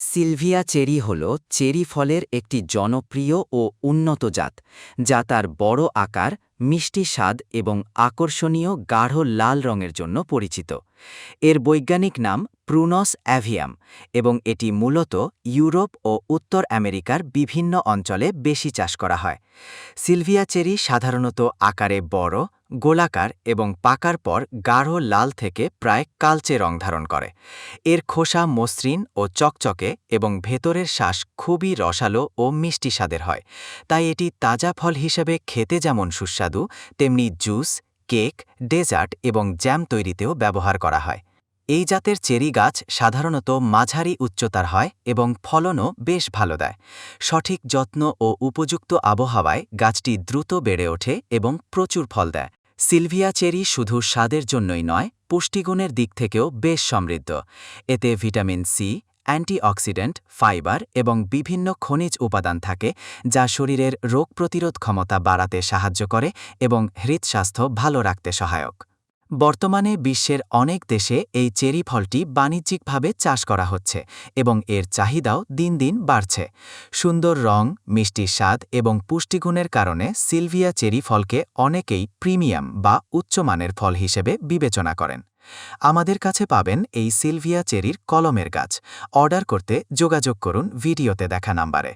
Sylvia cherry হল cherry ফলের একটি জনপ্রিয় ও উন্নত জাত, যা তার বড় আকার, মিষ্টি স্বাদ এবং আকর্ষণীয় গাঢ় লাল রঙের জন্য পরিচিত। এর বৈজ্ঞানিক নাম প্রুনস অ্যাভিয়াম এবং এটি মূলত ইউরোপ ও উত্তর আমেরিকার বিভিন্ন অঞ্চলে বেশি চাষ করা হয়। সিলভিয়া চেরি সাধারণত আকারে বড়, গোলাকার এবং পাকার পর গাঢ় লাল থেকে প্রায় কালচে রং ধারণ করে। এর খোসা মসৃণ ও চকচকে এবং ভেতরের শ্বাস খুবই রসালো ও মিষ্টি স্বাদের হয়, তাই এটি তাজা ফল হিসেবে খেতে যেমন সুস্বাদু, তেমনি জুস, কেক, ডেজার্ট এবং জ্যাম তৈরিতেও ব্যবহার করা হয়। এই জাতের চেরি গাছ সাধারণত মাঝারি উচ্চতার হয় এবং ফলনও বেশ ভালো দেয়। সঠিক যত্ন ও উপযুক্ত আবহাওয়ায় গাছটি দ্রুত বেড়ে ওঠে এবং প্রচুর ফল দেয়। সিলভিয়া চেরি শুধু স্বাদের জন্যই নয়, পুষ্টিগুণের দিক থেকেও বেশ সমৃদ্ধ। এতে ভিটামিন সি, অ্যান্টিঅক্সিডেন্ট, ফাইবার এবং বিভিন্ন খনিজ উপাদান থাকে, যা শরীরের রোগ প্রতিরোধ ক্ষমতা বাড়াতে সাহায্য করে এবং হৃদস্বাস্থ্য ভালো রাখতে সহায়ক। বর্তমানে বিশ্বের অনেক দেশে এই চেরি ফলটি বাণিজ্যিকভাবে চাষ করা হচ্ছে এবং এর চাহিদাও দিন দিন বাড়ছে। সুন্দর রং, মিষ্টি স্বাদ এবং পুষ্টিগুণের কারণে সিলভিয়া চেরি ফলকে অনেকেই প্রিমিয়াম বা উচ্চমানের ফল হিসেবে বিবেচনা করেন। আমাদের কাছে পাবেন এই সিলভিয়া চেরির কলমের গাছ। অর্ডার করতে যোগাযোগ করুন ভিডিওতে দেখা নাম্বারে।